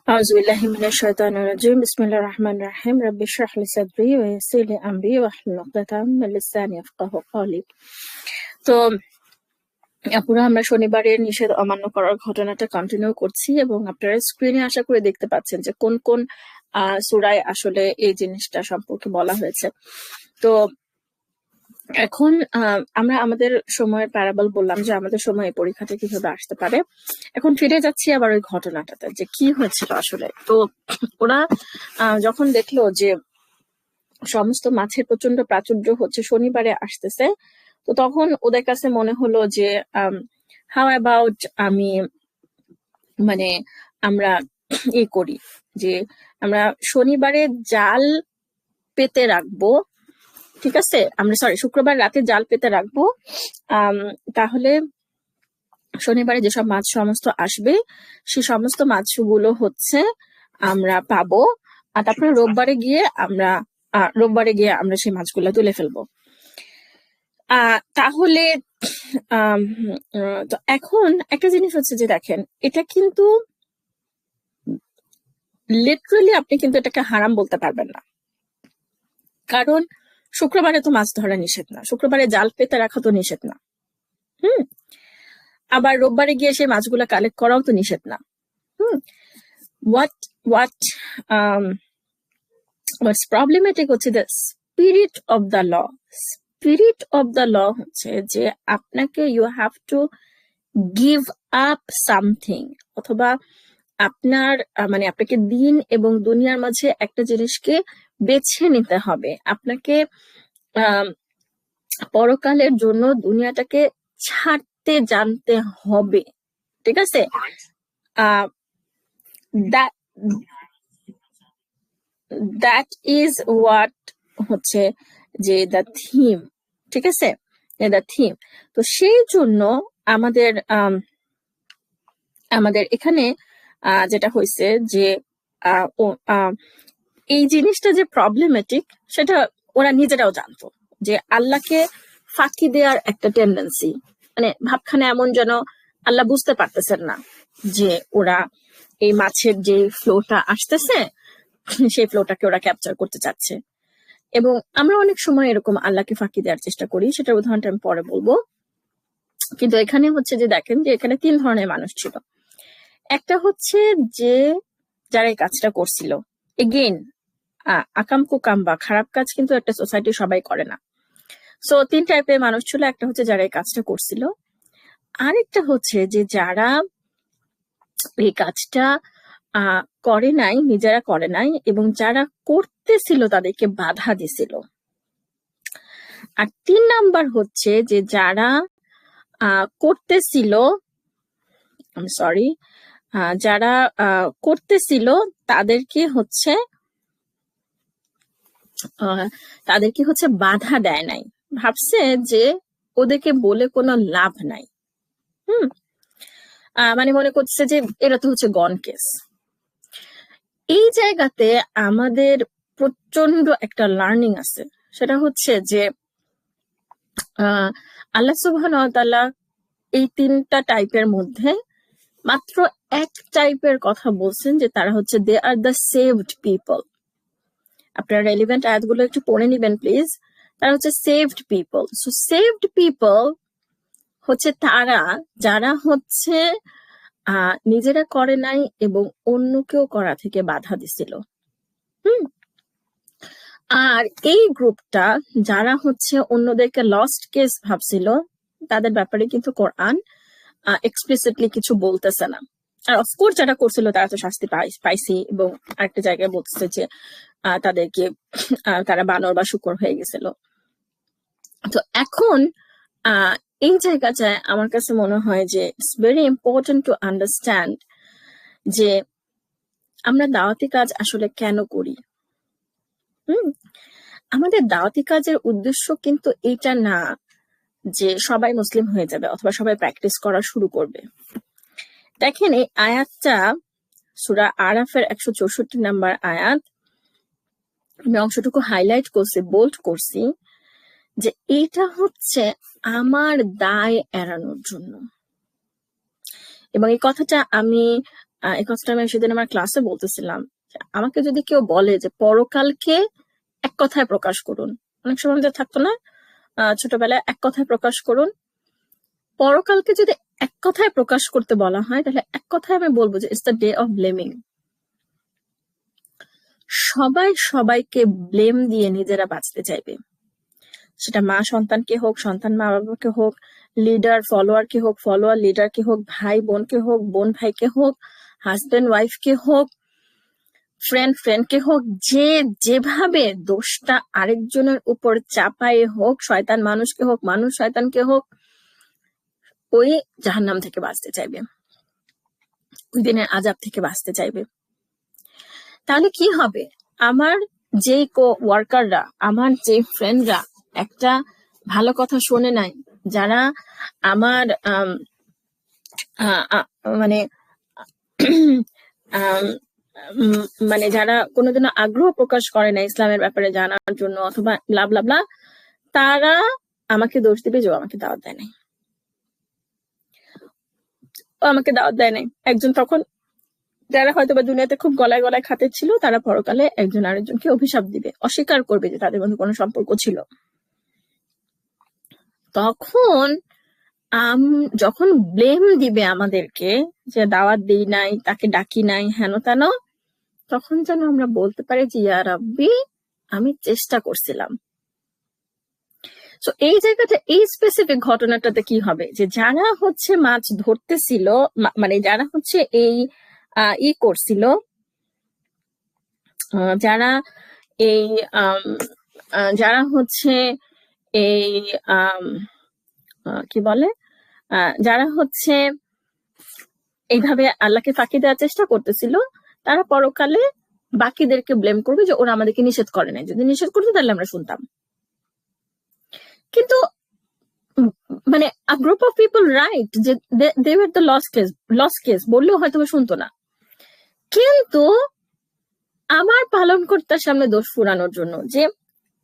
أعوذ بالله من الشيطان الرجيم بسم الله الرحمن الرحيم رب اشرح لي صدري ويسر لي أمري واحلل عقدة من لساني يفقهوا قولي। তো আপুরা, আমরা শনিবারের নিষেধ অমান্য করার ঘটনাটা কন্টিনিউ করছি এবং আপনারা স্ক্রিনে আশা করে দেখতে পাচ্ছেন যে কোন কোন সূরায় আসলে এই জিনিসটা সম্পর্কে বলা হয়েছে। তো এখন আমরা আমাদের সময়ের প্যারাবল বললাম যে আমাদের সময়ে পরীক্ষাটা কিভাবে আসতে পারে। এখন ফিরে যাচ্ছি আবার ওই ঘটনাটাতে যে কি হয়েছিল আসলে। তো ওরা যখন দেখলো যে সমস্ত মাছের প্রচন্ড প্রাচুর্য হচ্ছে, শনিবারে আসতেছে, তো তখন ওদের কাছে মনে হলো যে হাউ অ্যাবাউট আমরা করি যে আমরা শনিবারে জাল পেতে রাখবো, ঠিক আছে, আমরা শুক্রবার রাতে জাল পেতে রাখবো। তাহলে শনিবারে যেসব মাছ সমস্ত আসবে সে সমস্ত মাছগুলো হচ্ছে আমরা পাবো, আর তারপরে রোববারে গিয়ে আমরা সেই মাছগুলো তুলে ফেলবো। তাহলে তো এখন একটা জিনিস হচ্ছে যে দেখেন, এটা কিন্তু লিটারালি আপনি কিন্তু এটাকে হারাম বলতে পারবেন না, কারণ শুক্রবারে তো মাছ ধরা নিষেধ না, শুক্রবারে জাল পেতে রাখা তো নিষেধ না, আবার রোববারে গিয়ে সেই মাছগুলো কালেক্ট করাও তো নিষেধ না। what's problematic হচ্ছে the spirit of the law. Spirit of the law হচ্ছে যে আপনাকে you have to give up something, অথবা আপনার আপনাকে দিন এবং দুনিয়ার মাঝে একটা জিনিসকে বেছে নিতে হবে, আপনাকে পরকালের জন্য দুনিয়াটাকে ছাড়তে জানতে হবে, ঠিক আছে। দ্যাট ইজ হোয়াট হচ্ছে যে দ্য থিম, ঠিক আছে, দ্য থিম। তো সেই জন্য আমাদের এখানে যেটা হয়েছে যে এই জিনিসটা যে প্রবলেমেটিক সেটা ওরা নিজেরাও জানতো, যে আল্লাহকে ফাঁকি দেওয়ার একটা টেন্ডেন্সি, ভাবখানে এমন যেন আল্লাহ বুঝতে পারতেছেন না যে ওরা এই মাছের যে ফ্লোটা আসতেছে সেই ফ্লোটাকে ওরা ক্যাপচার করতে চাচ্ছে। এবং আমরা অনেক সময় এরকম আল্লাহকে ফাঁকি দেওয়ার চেষ্টা করি, সেটার উদাহরণটা আমি পরে বলবো। কিন্তু এখানে হচ্ছে যে দেখেন যে এখানে 3 ধরনের মানুষ ছিল। একটা হচ্ছে যে যারা এই কাজটা করছিল, এগেইন আকাম কুকাম বা খারাপ কাজ কিন্তু একটা সোসাইটি সবাই করে না। সো 3 টাইপের মানুষ ছিল। একটা হচ্ছে যারা এই কাজটা করছিল, আরেকটা হচ্ছে যে যারা এই কাজটা করে নাই, নিজেরা করে নাই, এবং যারা করতেছিল তাদেরকে বাধা দিছিল। আর 3 নাম্বার হচ্ছে যে যারা করতেছিল তাদেরকে হচ্ছে বাধা দেয় নাই, ভাবছে যে ওদেরকে বলে কোনো লাভ নাই। মনে করছে যে এটা তো হচ্ছে গন কেস। এই জায়গাতে আমাদের প্রচন্ড একটা লার্নিং আছে, সেটা হচ্ছে যে আল্লাহ সুবহানাহু ওয়া তাআলা এই 3টা টাইপের মধ্যে মাত্র এক টাইপের কথা বলছেন, যে তারা হচ্ছে দে আর দ্য সেভড পিপল। আপনারা রেলিভেন্ট আয়াতগুলো একটু পড়ে নিবেন প্লিজ। তারা হচ্ছে saved people. So saved people হচ্ছে তারা যারা হচ্ছে নিজেরা করে নাই এবং অন্যকেও করা থেকে বাধা দিছিল। আর এই গ্রুপটা যারা হচ্ছে অন্যদেরকে লস্ট কেস ভাবছিল, তাদের ব্যাপারে কিন্তু কোরআন এক্সপ্লিসিটলি কিছু বলতেছে না। আর অফকোর্স যারা করছিল তারা তো শাস্তি পাইছি, এবং আরেকটা জায়গায় বলতেছে যে তাদেরকে তারা বানর বা শুকর হয়ে গেছিল। তো এখন এই জায়গাটায় আমার কাছে মনে হয় যে it's very important to understand যে আমরা দাওয়াতি কাজ আসলে কেন করি। আমাদের দাওয়াতি কাজের উদ্দেশ্য কিন্তু এটা না যে সবাই মুসলিম হয়ে যাবে অথবা সবাই প্র্যাকটিস করা শুরু করবে। দেখেন, এই আয়াতটা সূরা আরাফের 164 নাম্বার আয়াত, আমি অংশটুকু হাইলাইট করছি, বোল্ড করছি, যে এটা হচ্ছে আমার দায় এড়ানোর জন্য। এবং এই কথাটা আমি এই কথাটা আমি সেদিন আমার ক্লাসে বলতেছিলাম, আমাকে যদি কেউ বলে যে পরকালকে এক কথায় প্রকাশ করুন, অনেক সময় আমাদের থাকতো না ছোটবেলায়, এক কথায় প্রকাশ করুন, পরকালকে যদি এক কথায় প্রকাশ করতে বলা হয়, তাহলে এক কথায় আমি বলবো যে it's the day of blaming. সবাই সবাইকে ব্লেম দিয়ে নিজেরা বাঁচতে চাইবে, সেটা মা সন্তানকে হোক, সন্তান মা বাবাকে হোক, লিডার ফলোয়ারকে হোক, ফলোয়ার লিডারকে হোক, ভাই বোনকে হোক, বোন ভাইকে হোক, হাজবেন্ড ওয়াইফকে হোক, ফ্রেন্ড ফ্রেন্ডকে হোক, যে যেভাবে দোষটা আরেকজনের উপর চাপায়ে হোক, শয়তান মানুষকে হোক, মানুষ শয়তানকে হোক, ওই জাহান্নাম থেকে বাঁচতে চাইবে, ওই দিনের আযাব থেকে বাঁচতে চাইবে। তাহলে কি হবে? আমার যে ওয়ার্কাররা, আমার যে ফ্রেন্ডরা একটা ভালো কথা শোনে নাই, যারা আমার মানে মানে যারা কোনোদিনও আগ্রহ প্রকাশ করে না ইসলামের ব্যাপারে জানার জন্য অথবা ব্লা, তারা আমাকে দোষ দিবে যে আমাকে দাওয়াত দেয় নাই, ও আমাকে দাওয়াত দেয় নাই। একজন তখন, যারা হয়তো বা দুনিয়াতে খুব গলায় গলায় খাতে ছিল, তারা পরকালে একজন আরেকজনকে অভিশাপ দিবে, অস্বীকার করবে যে তাদের মধ্যে কোনো সম্পর্ক ছিল। তখন যখন ব্লেম দিবে আমাদেরকে যে দাওয়াত দিই নাই, তাকে ডাকি নাই, হেন তেন, তখন যেন আমরা বলতে পারি যে ইয়া রাব্বি, আমি চেষ্টা করছিলাম। তো এই জায়গাটা, এই স্পেসিফিক ঘটনাটাতে কি হবে, যে যারা হচ্ছে মাছ ধরতেছিল, মানে যারা হচ্ছে এই করছিল, যারা এই যারা হচ্ছে এই কি বলে, যারা হচ্ছে এইভাবে আল্লাহকে ফাঁকি দেওয়ার চেষ্টা করতেছিল, তারা পরকালে বাকিদেরকে ব্লেম করবে যে ওরা আমাদেরকে নিষেধ করে নাই, যদি নিষেধ করতো তাহলে আমরা শুনতাম। কিন্তু মানে a group of people right যে they were the lost case বললেও হয়তো শুনতো না, কিন্তু আমার পালনকর্তার সামনে দোষ ফুরানোর জন্য যে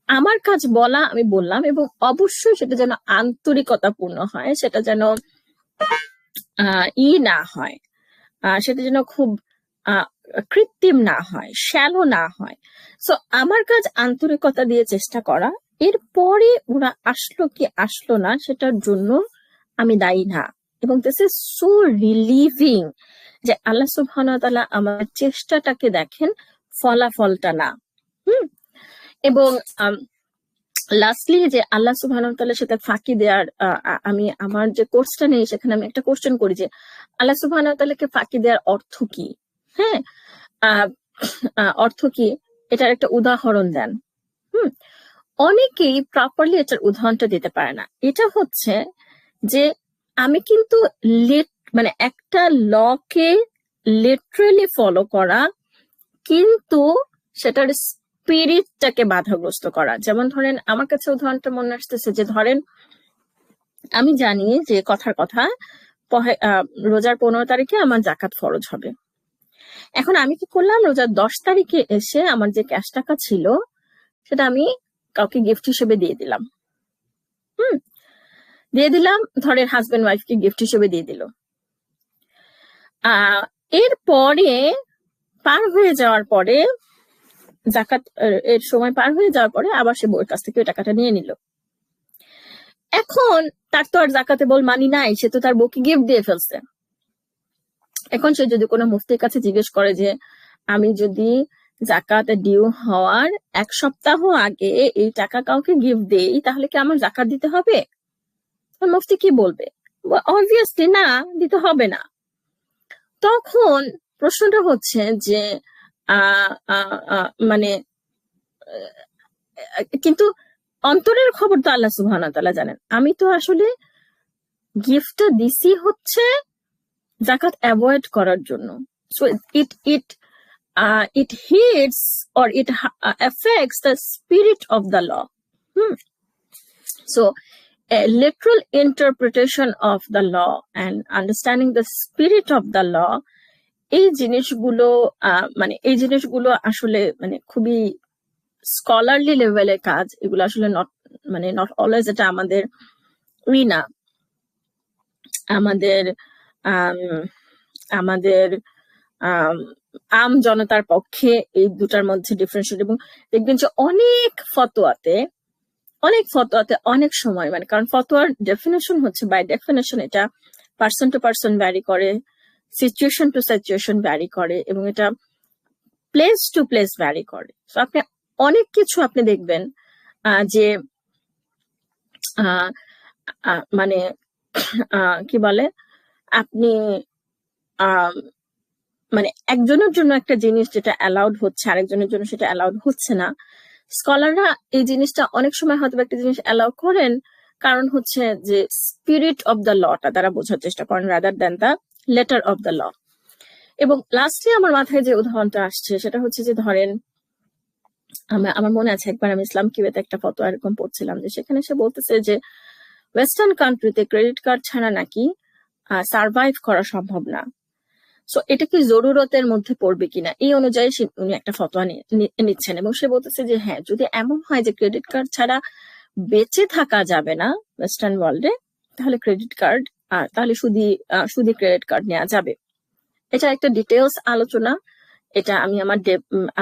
আমার কাজ বলা আমি বললাম, এবং অবশ্যই সেটা যেন আন্তরিকতাপূর্ণ হয়, সেটা যেন না হয়, সেটা যেন খুব কৃত্রিম না হয়, শ্যালো না হয়। সো আমার কাজ আন্তরিকতা দিয়ে চেষ্টা করা, এরপরে ওরা আসলো কি আসলো না সেটার জন্য আমি দায়ী না। এবং দিস ইজ সো রিলিভিং যে আল্লাহ সুবহানাহু ওয়া তাআলা আমার চেষ্টাটাকে দেখেন, ফলাফলটা না। এবং লাস্টলি যে আল্লাহ সুবহানাহু ওয়া তাআলার সাথে ফাঁকি দেওয়ার, আমি আমার যে কোর্সটা নেই সেখানে আমি একটা কোশ্চেন করি যে আল্লাহ সুবহানাহু ওয়া তাআলাকে ফাঁকি দেওয়ার অর্থ কি? হ্যাঁ, অর্থ কি, এটার একটা উদাহরণ দেন। অনেকেই প্রপারলি এটার উদাহরণটা দিতে পারে না। এটা হচ্ছে যে আমি কিন্তু মানে একটা লকে লিটারালি ফলো করা, কিন্তু সেটার স্পিরিটটাকে বাধাগ্রস্ত করা। যেমন ধরেন, আমার কাছে উদাহরণটা মনে আসতেছে যে ধরেন আমি জানি যে কথার কথা রোজার 15 তারিখে আমার জাকাত ফরজ হবে। এখন আমি কি করলাম, রোজার 10 তারিখে এসে আমার যে ক্যাশ টাকা ছিল সেটা আমি কাউকে গিফট হিসেবে দিয়ে দিলাম। দিয়ে দিলাম, ধরেন হাজবেন্ড ওয়াইফকে গিফট হিসেবে দিয়ে দিল। এরপরে পার হয়ে যাওয়ার পরে, জাকাত এর সময় পার হয়ে যাওয়ার পরে আবার সে বউয়ের কাছ থেকে ওই টাকাটা নিয়ে নিল। এখন তার তো আর জাকাতে বল মানি নাই, সে তো তার বউকে গিফট দিয়ে ফেলছে। এখন সে যদি কোনো মুফতির কাছে জিজ্ঞেস করে যে আমি যদি জাকাত ডিউ হওয়ার 1 সপ্তাহ আগে এই টাকা কাউকে গিফট দেই, তাহলে কি আমার জাকাত দিতে হবে? মুফতি কি বলবে? অবভিয়াসলি না, দিতে হবে না। তখন প্রশ্নটা হচ্ছে যে মানে কিন্তু অন্তরের খবর তো আল্লাহ সুবহানাহু ওয়া তাআলা জানেন। আমি তো আসলে গিফটটা দিছি হচ্ছে জাকাত অ্যাভয়েড করার জন্য। So it hits or it affects the spirit of the law. So a literal interpretation of the law and understanding the spirit of the law, এই জিনিসগুলো আসলে মানে খুবই স্কলারলি লেভেলের কাজ। এগুলো আসলে নট অলওয়েজ এটা আমাদের না, আমাদের আম, আম জনতার পক্ষে এই দুটার মধ্যে ডিফারেন্সিয়েট। এবং দেখবেন যে অনেক ফতোয়াতে অনেক সময়, মানে কারণ ফতোয়ার ডেফিনেশন হচ্ছে বাই ডেফিনেশন এটা পার্সন টু পার্সন ভ্যারি করে, সিচুয়েশন টু সিচুয়েশন ভ্যারি করে, এবং এটা প্লেস টু প্লেস ভ্যারি করে। তো আপনি অনেক কিছু আপনি দেখবেন যে মানে কি বলে, আপনি মানে একজনের জন্য একটা জিনিস যেটা অ্যালাউড হচ্ছে আরেকজনের জন্য সেটা অ্যালাউড হচ্ছে না। স্কলাররা এই জিনিসটা অনেক সময় হয়তো একটা জিনিস অ্যালাউ করেন, কারণ হচ্ছে যে স্পিরিট অফ দ্য লটা তারা বোঝার চেষ্টা করেন rather than the letter of the law. এবং লাস্টে আমার মাথায় যে উদাহরণটা আসছে সেটা হচ্ছে যে ধরেন আমার মনে আছে একবার আমি ইসলাম কিবেতে একটা ফতোয়া এরকম পড়ছিলাম, যে সেখানে সে বলতেছে যে ওয়েস্টার্ন কান্ট্রিতে ক্রেডিট কার্ড ছাড়া নাকি সার্ভাইভ করা সম্ভব না। সো এটা কি জরুরতের মধ্যে পড়বে কিনা এই অনুযায়ী উনি একটা ফতোয়া নিচ্ছেন, এবং সে বলতেছে যে হ্যাঁ, যদি এমন হয় যে ক্রেডিট কার্ড ছাড়া বেঁচে থাকা যাবে না ওয়েস্টার্ন ওয়ার্ল্ডে, তাহলে ক্রেডিট কার্ড তাহলে শুধু ক্রেডিট কার্ড নেওয়া যাবে। এটা একটা ডিটেলস আলোচনা, এটা আমি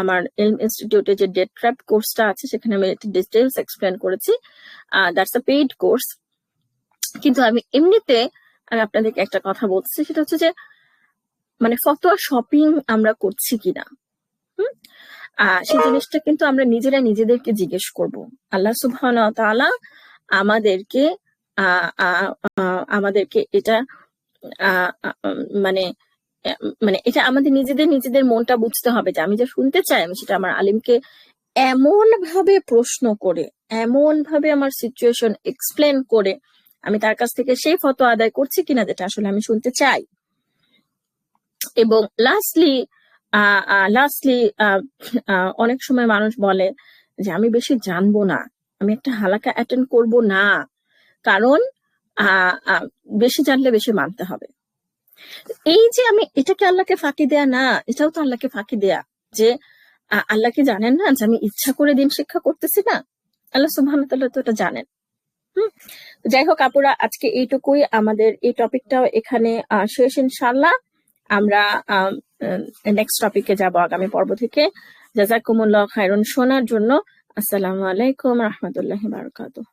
আমার এলম ইনস্টিটিউটে যে ডেট ট্র্যাপ কোর্সটা আছে সেখানে আমি ডিটেলস এক্সপ্লেন করেছি। That's a paid course. কিন্তু আমি এমনিতে আমি আপনাদেরকে একটা কথা বলছি, সেটা হচ্ছে যে মানে ফতোয়া শপিং আমরা করছি কিনা, সেই জিনিসটা কিন্তু আমরা নিজেরা নিজেদেরকে জিজ্ঞেস করব। আল্লাহ সুবহানাহু ওয়া তাআলা আমাদেরকে আমাদেরকে এটা মানে মানে এটা আমাদের নিজেদের মনটা বুঝতে হবে যে আমি যা শুনতে চাই আমি সেটা আমার আলিমকে এমন ভাবে প্রশ্ন করে, এমন ভাবে আমার সিচুয়েশন এক্সপ্লেন করে আমি তার কাছ থেকে সেই ফতোয়া আদায় করছি কিনা যেটা আসলে আমি শুনতে চাই। এবং লাস্টলি অনেক সময় মানুষ বলে যে আমি বেশি জানবো না, আমি একটা হালাকা অ্যাটেন্ড করব না, কারণ বেশি জানলে বেশি মানতে হবে। এই যে আমি এটাকে আল্লাহকে ফাঁকি দেয়া না, এটাও তো আল্লাহকে ফাঁকি দেয়া। যে আল্লাহ কি জানেন না যে আমি ইচ্ছা করে দিন শিক্ষা করতেছি না? আল্লাহ সুবহানাহু ওয়া তাআলা তো এটা জানেন। যাই হোক আপুরা, আজকে এইটুকুই, আমাদের এই টপিকটাও এখানে শেষ ইনশাআল্লাহ। আমরা নেক্সট টপিকে যাব আগামী পর্ব থেকে। জাযাকুমুল্লাহ খায়রুন শোনার জন্য। আসসালামু আলাইকুম রাহমাতুল্লাহি ওয়া বারাকাতুহু।